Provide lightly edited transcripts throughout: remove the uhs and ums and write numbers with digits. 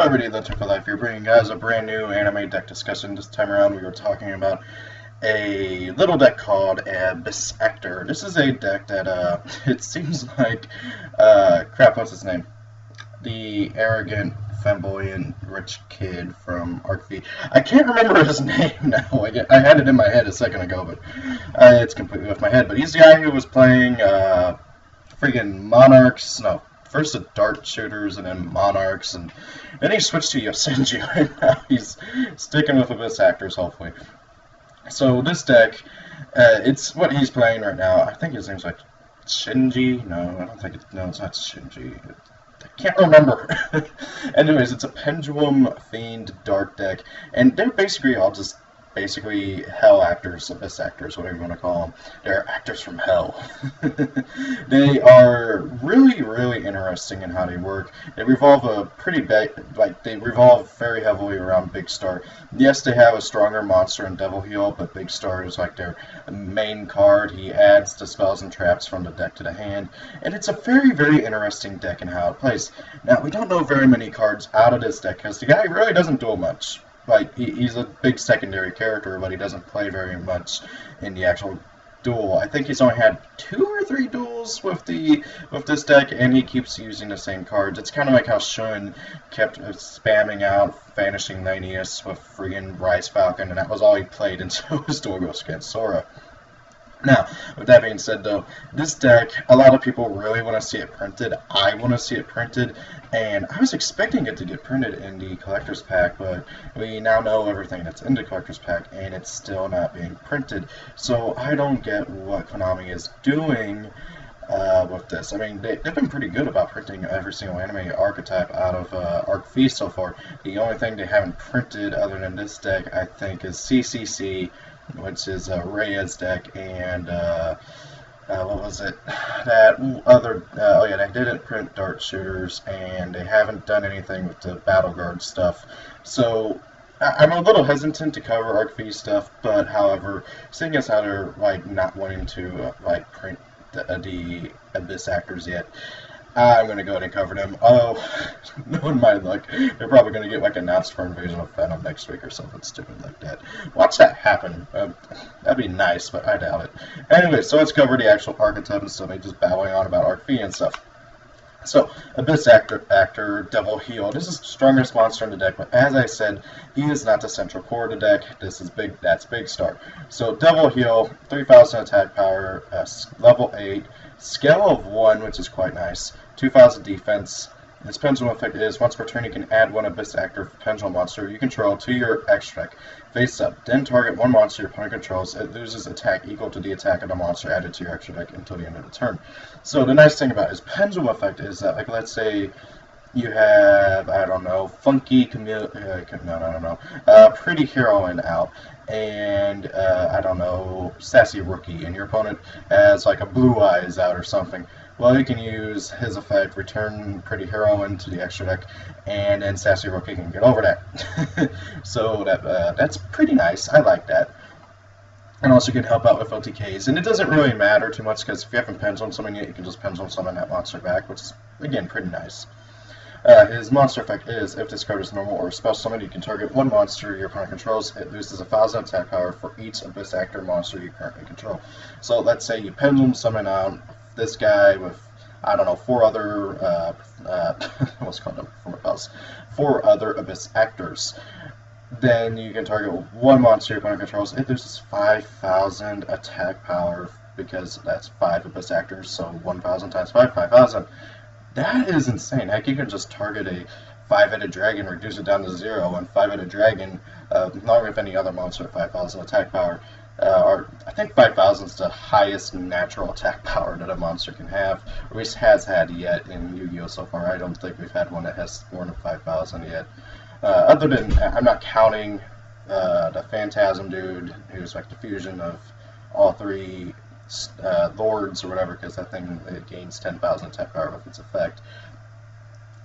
everybody, that's for life. You're bringing guys a brand new anime deck discussion. This time around, we were talking about a little deck called Abyss Actor. This is a deck that it seems like crap. What's his name? The arrogant, flamboyant, rich kid from Arc V. I can't remember his name now. I had it in my head a second ago, but it's completely off my head. But he's the guy who was playing friggin' Monarchs. No. First the Dart Shooters and then Monarchs, and then he switched to Yosenju, and now he's sticking with Abyss Actors, hopefully. So this deck, it's what he's playing right now. I think his name's like Shinji. No, I don't think it's, no, it's not Shinji. I can't remember. Anyways, it's a Pendulum Fiend Dart deck, and they're basically all just hell actors, Abyss actors, whatever you want to call them. They're actors from hell. They are really, really interesting in how they work. They revolve they revolve very heavily around Big Star. Yes, they have a stronger monster in Devil Heel, but Big Star is like their main card. He adds the spells and traps from the deck to the hand, and it's a very, very interesting deck in how it plays. Now, we don't know very many cards out of this deck because the guy really doesn't do much. Like, he's a big secondary character, but he doesn't play very much in the actual duel. I think he's only had 2 or 3 duels with this deck, and he keeps using the same cards. It's kind of like how Shun kept spamming out Vanishing Lanius with friggin' Rise Falcon, and that was all he played until his duel goes against Sora. Now, with that being said, though, this deck, a lot of people really want to see it printed. I want to see it printed, and I was expecting it to get printed in the Collector's Pack, but we now know everything that's in the Collector's Pack, and it's still not being printed. So I don't get what Konami is doing with this. I mean, they've been pretty good about printing every single anime archetype out of Arc V so far. The only thing they haven't printed other than this deck, I think, is CCC, which is Rhea's deck, and what was it? That other, oh yeah, they didn't print Dart Shooters, and they haven't done anything with the Battle Guard stuff. So I'm a little hesitant to cover Arc V stuff, but however, seeing as how they're like not wanting to print the Abyss actors yet, I'm going to go ahead and cover them. Although, knowing my luck, they're probably going to get like announced for Invasion of Venom next week or something stupid like that. Watch that happen. That'd be nice, but I doubt it. Anyway, so let's cover the actual archetype instead of just babbling on about Arc V and stuff. So, Abyss Actor, Devil Heel. This is the strongest monster in the deck, but as I said, he is not the central core of the deck. This is that's Big Star. So, Devil Heel, 3,000 attack power, level 8, scale of 1, which is quite nice, 2,000 defense. Its pendulum effect is, once per turn you can add 1 Abyss Actor pendulum monster you control to your extra deck. Face up, then target 1 monster your opponent controls. It loses attack equal to the attack of the monster added to your extra deck until the end of the turn. So the nice thing about his pendulum effect is that, like, let's say you have, I don't know, Funky Pretty Heroine out, and I don't know, Sassy Rookie, and your opponent has like a Blue Eyes out or something. Well, you can use his effect, return Pretty Heroine to the extra deck, and then Sassy Rookie can get over that. So that's pretty nice. I like that. And also can help out with OTKs. And it doesn't really matter too much, because if you haven't Pendulum Summoned yet, you can just Pendulum Summon that monster back, which is, again, pretty nice. His monster effect is, if this card is normal or special summoned, you can target 1 monster your opponent controls. It loses 1,000 attack power for each Abyss Actor monster you currently control. So let's say you Pendulum Summon out this guy with, I don't know, 4 other, what's called them from a house, 4 other Abyss Actors. Then you can target 1 monster your opponent controls. It loses 5,000 attack power because that's 5 Abyss Actors, so 1,000 times 5, 5,000. That is insane. Heck, you can just target a 5-headed dragon, reduce it down to 0, and 5-headed dragon, along with any other monster at 5,000 attack power. Or I think 5,000 is the highest natural attack power that a monster can have, or at least has had yet in Yu-Gi-Oh! So far. I don't think we've had one that has more than 5,000 yet. Other than, I'm not counting the Phantasm dude, who's like the fusion of all 3 Lords or whatever, because that thing, it gains 10,000 attack power with its effect.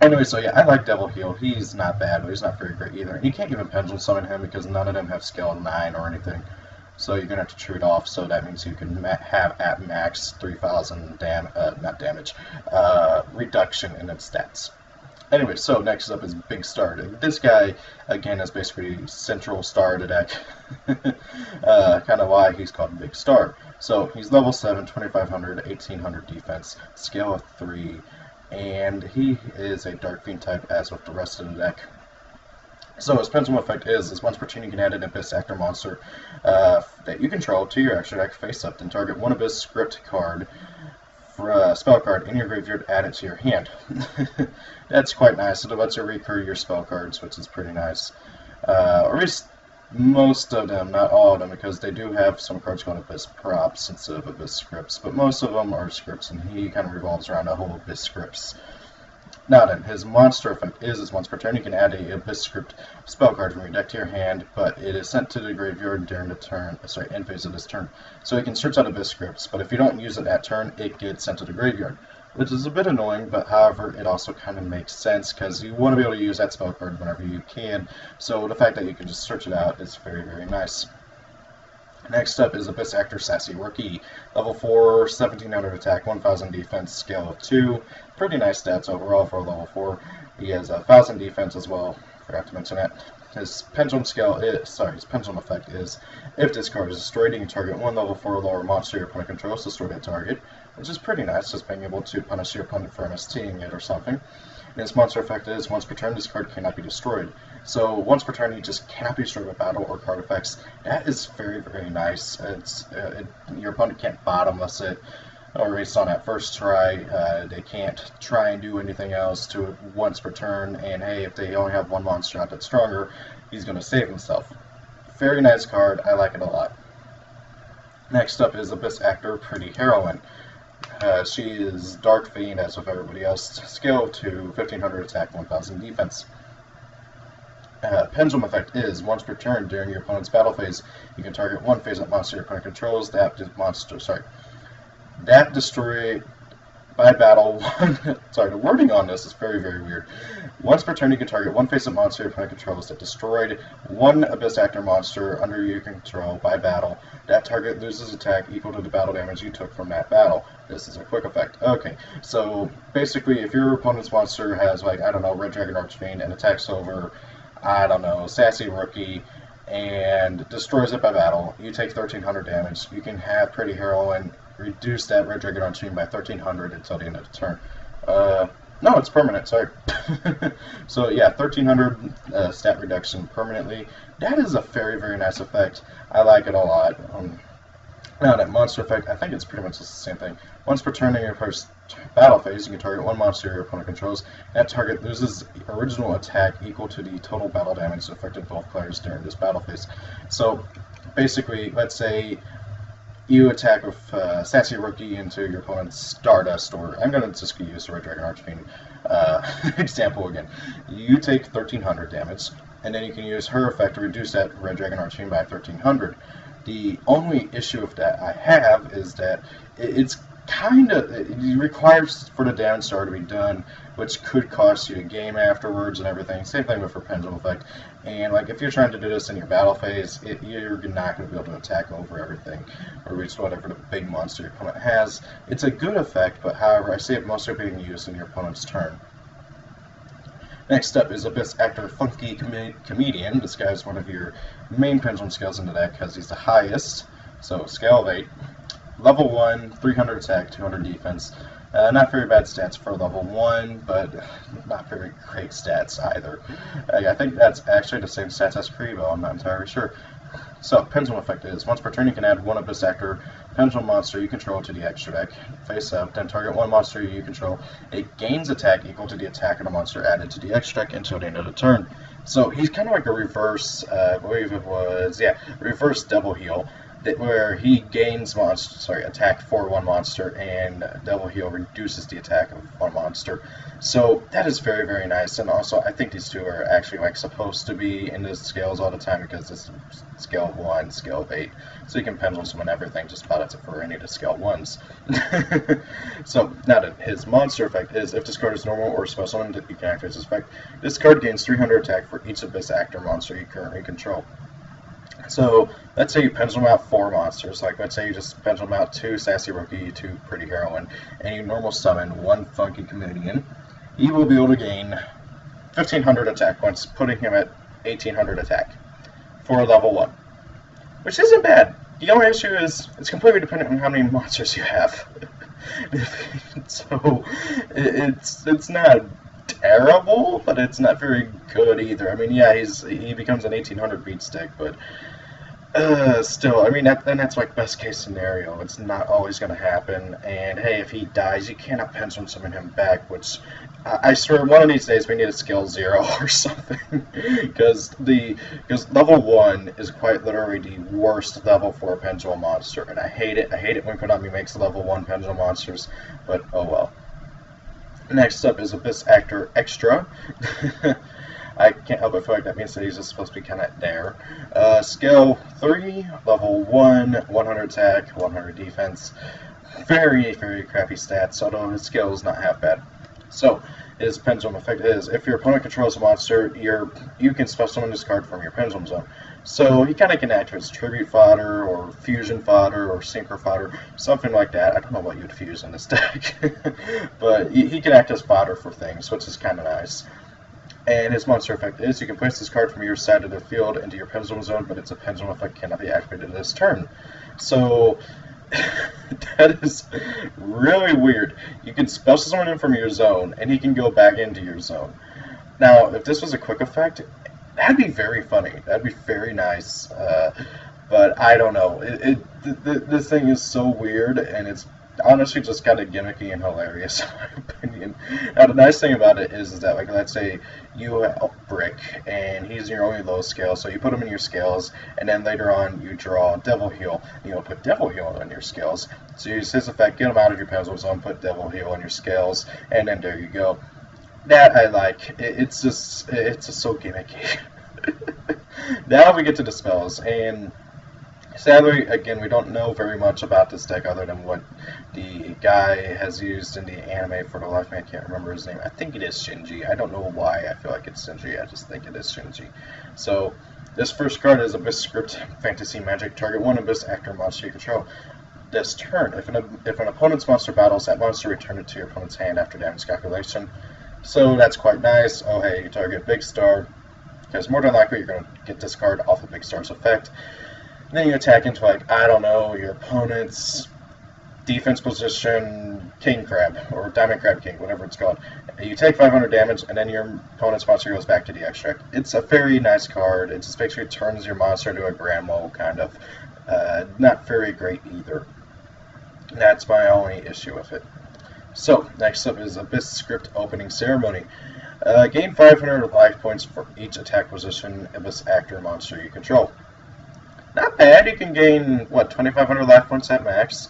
Anyway, so yeah, I like Devil Heel. He's not bad, but he's not very great either. And you can't even Pendulum Summon him because none of them have scale 9 or anything. So you're going to have to trade off, so that means you can have at max 3,000 reduction in its stats. Anyway, so next up is Big Star. This guy, again, is basically Central Star to deck. Kind of why he's called Big Star. So he's level 7, 2500, 1800 defense, scale of 3, and he is a Dark Fiend type as with the rest of the deck. So his pendulum effect is once per turn you can add an Abyss Actor monster that you control to your extra deck face up, then target one Abyss script card for a spell card in your graveyard, add it to your hand. That's quite nice. It lets you recur your spell cards, which is pretty nice. Or at least most of them, not all of them, because they do have some cards called Abyss props instead of Abyss scripts, but most of them are scripts, and he kind of revolves around a whole Abyss scripts. Now then, his monster effect is once per turn you can add a Abyss script spell card from your deck to your hand, but it is sent to the graveyard during the turn, end phase of this turn. So you can search out Abyss scripts, but if you don't use it that turn, it gets sent to the graveyard, which is a bit annoying, but however, it also kind of makes sense because you want to be able to use that spell card whenever you can. So the fact that you can just search it out is very, very nice. Next up is Abyss Actor Sassy Rookie. Level 4, 1700 attack, 1000 defense, scale of 2. Pretty nice stats overall for level 4. He has 1000 defense as well. Forgot to mention that. His pendulum effect is if this card is destroyed, you can target one level 4 or lower monster your opponent controls to destroy that target, which is pretty nice, just being able to punish your opponent for MSTing it or something. And his monster effect is once per turn this card cannot be destroyed. So once per turn you just cannot be destroyed by battle or card effects. That is very, very nice. Your opponent can't bottomless it, or at least on that first try. They can't try and do anything else to it once per turn, and hey, if they only have one monster out that's stronger, he's going to save himself. Very nice card, I like it a lot. Next up is Abyss Actor Pretty Heroine. She is Dark Fiend as with everybody else, scale of 2, 1500 attack, 1000 defense. Pendulum effect is once per turn during your opponent's battle phase, you can target one phase-up monster your opponent controls. That destroy by battle. Sorry, the wording on this is very, very weird. Once per turn, you can target one face-up monster your opponent controls that destroyed one Abyss Actor monster under your control by battle. That target loses attack equal to the battle damage you took from that battle. This is a quick effect. Okay, so basically, if your opponent's monster has, like, I don't know, Red Dragon Archfiend and attacks over, I don't know, Sassy Rookie, and destroys it by battle, you take 1300 damage. You can have Pretty Heroine reduce that Red Dragon Archfiend by 1300 until the end of the turn. No, it's permanent, sorry. So yeah, 1300 stat reduction permanently. That is a very, very nice effect. I like it a lot. Now that monster effect, I think it's pretty much just the same thing. Once per turn in your first battle phase, you can target one monster your opponent controls. That target loses original attack equal to the total battle damage that affected both players during this battle phase. So basically, let's say you attack with Sassy Rookie into your opponent's Stardust, or I'm going to just use the Red Dragon Archfiend example again. You take 1300 damage, and then you can use her effect to reduce that Red Dragon Archfiend by 1300. The only issue with that I have is that it requires for the down star to be done, which could cost you a game afterwards and everything. Same thing with her pendulum effect. And like if you're trying to do this in your battle phase, you're not going to be able to attack over everything or reach whatever the big monster your opponent has. It's a good effect, but however, I see it mostly being used in your opponent's turn. Next up is Abyss Actor Funky Comedian. This guy is one of your main pendulum scales in the deck because he's the highest. So scale of 8. Level 1, 300 attack, 200 defense. Not very bad stats for level 1, but not very great stats either. I think that's actually the same stats as Krivo, I'm not entirely sure. So, Pendulum effect is, once per turn you can add one Abyss Actor Pendulum monster you control to the extra deck, face up, then target one monster you control. It gains attack equal to the attack of the monster added to the extra deck until the end of the turn. So, he's kind of like a reverse, I believe it was, reverse Devil Heal, where he gains attack for one monster, and Devil Heal reduces the attack of one monster. So that is very, very nice, and also I think these two are actually like supposed to be in the scales all the time because it's scale of 1, scale of 8, so you can pendulum summon everything just about it for any of the scale 1s. So now that his monster effect is, if this card is normal or special summoned, you can activate this effect. This card gains 300 attack for each Abyss Actor monster you currently control. So, let's say you pendulum out 4 monsters, like let's say you just pendulum out 2 Sassy Rookie, 2 Pretty Heroine, and you normal summon 1 Funky Comedian. He will be able to gain 1,500 attack points, putting him at 1,800 attack for level 1, which isn't bad. The only issue is it's completely dependent on how many monsters you have. So it's not terrible, but it's not very good either. I mean, yeah, he becomes an 1,800 beat stick, but still, I mean, that's like best case scenario. It's not always going to happen. And hey, if he dies, you cannot pendulum summon him back, which I swear one of these days we need a skill 0 or something, because level 1 is quite literally the worst level for a pendulum monster, and I hate it. I hate it when Konami makes level 1 pendulum monsters, but oh well. Next up is Abyss Actor Extra. I can't help but feel like that means that he's just supposed to be kind of there. Skill 3, level 1, 100 attack, 100 defense. Very, very crappy stats, although his skill is not half bad. So, his pendulum effect is, if your opponent controls a monster, you can special summon this card from your pendulum zone. So, he kind of can act as tribute fodder, or fusion fodder, or synchro fodder, something like that. I don't know what you'd fuse in this deck. But he can act as fodder for things, which is kind of nice. And his monster effect is, you can place this card from your side of the field into your pendulum zone, but its pendulum effect cannot be activated this turn. So, that is really weird. You can special summon him from your zone, and he can go back into your zone. Now, if this was a quick effect, that'd be very funny. That'd be very nice. But I don't know. This thing is so weird, and it's honestly just kind of gimmicky and hilarious in my opinion. Now the nice thing about it is that, like, let's say you have Brick and he's your only low scale, so you put him in your scales, and then later on you draw Devil Heal, and you'll put Devil Heal on your scales. So you use his effect, get him out of your pendulum zone, put Devil Heal on your scales, and then there you go. That I like. It's just so gimmicky. Now we get to the spells, and sadly, again, we don't know very much about this deck other than what the guy has used in the anime. For the life of me, I can't remember his name. I think it is Shinji. I don't know why I feel like it's Shinji. I just think it is Shinji. So, this first card is Abyss Script Fantasy Magic. Target 1 Abyss Actor monster you control. This turn, if an opponent's monster battles that monster, return it to your opponent's hand after damage calculation. So, that's quite nice. Oh, hey, you target Big Star, because more than likely you're going to get this card off of Big Star's effect. Then you attack into, like, I don't know, your opponent's defense position King Crab, or Diamond Crab King, whatever it's called. You take 500 damage, and then your opponent's monster goes back to the extract. It's a very nice card. It just basically turns your monster into a Grand Mole, kind of. Not very great either. That's my only issue with it. So, next up is Abyss Script Opening Ceremony. Gain 500 life points for each attack position Abyss Actor monster you control. Not bad. You can gain, what, 2,500 life points at max.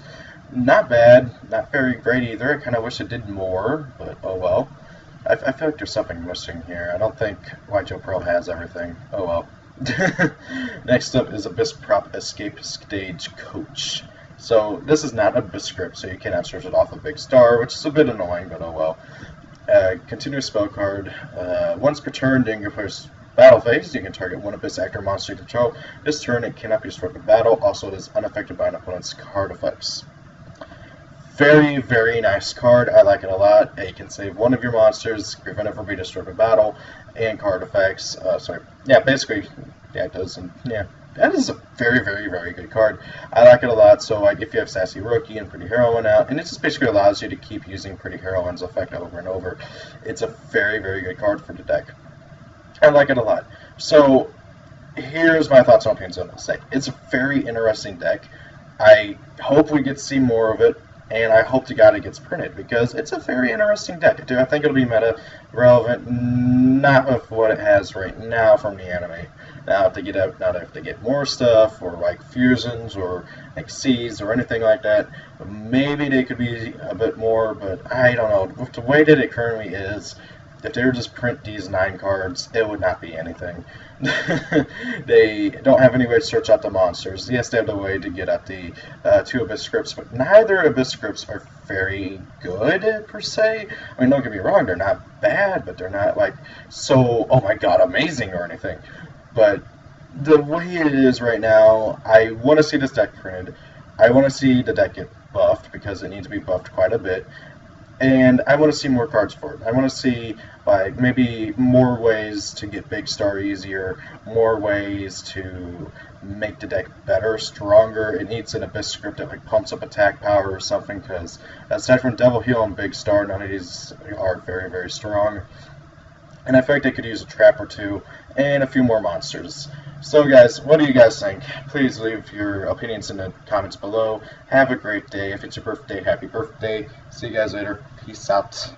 Not bad. Not very great either. I kind of wish it did more, but oh well. I feel like there's something missing here. I don't think Devpro has everything. Oh well. Next up is Abyss Prop Escape Stage Coach. So this is not Abyss Script, so you cannot search it off a Big Star, which is a bit annoying, but oh well. Continuous spell card. Once per turn during your first battle phase, you can target 1 Abyss Actor monster you control. This turn, it cannot be destroyed in battle. Also, it is unaffected by an opponent's card effects. Very, very nice card. I like it a lot. You can save 1 of your monsters, prevent it from being destroyed in battle, and card effects. Basically, yeah, it does. And yeah, that is a very, very, very good card. I like it a lot. So, like, if you have Sassy Rookie and Pretty Heroine out, and it just basically allows you to keep using Pretty Heroine's effect over and over. It's a very, very good card for the deck. I like it a lot. So, here's my thoughts on Panzona Sec. It's a very interesting deck. I hope we get to see more of it, and I hope to God it gets printed, because it's a very interesting deck. I think it'll be meta relevant, not with what it has right now from the anime. Now, if they get more stuff, or like fusions, or like C's, or anything like that, maybe they could be a bit more, but I don't know. With the way that it currently is, if they were just print these 9 cards, it would not be anything. They don't have any way to search out the monsters. Yes, they have the way to get at the 2 Abyss Scripts, but neither Abyss Scripts are very good, per se. I mean, don't get me wrong, they're not bad, but they're not, like, so, oh my god, amazing or anything. But the way it is right now, I want to see this deck printed. I want to see the deck get buffed, because it needs to be buffed quite a bit. and I want to see more cards for it. I want to see like maybe more ways to get Big Star easier, more ways to make the deck better, stronger. It needs an Abyss script that like pumps up attack power or something, because aside from Devil Heal and Big Star, none of these are very, very strong. And I feel like they could use a trap or two and a few more monsters. So guys, what do you guys think? Please leave your opinions in the comments below. Have a great day. If it's your birthday, happy birthday. See you guys later. Peace out.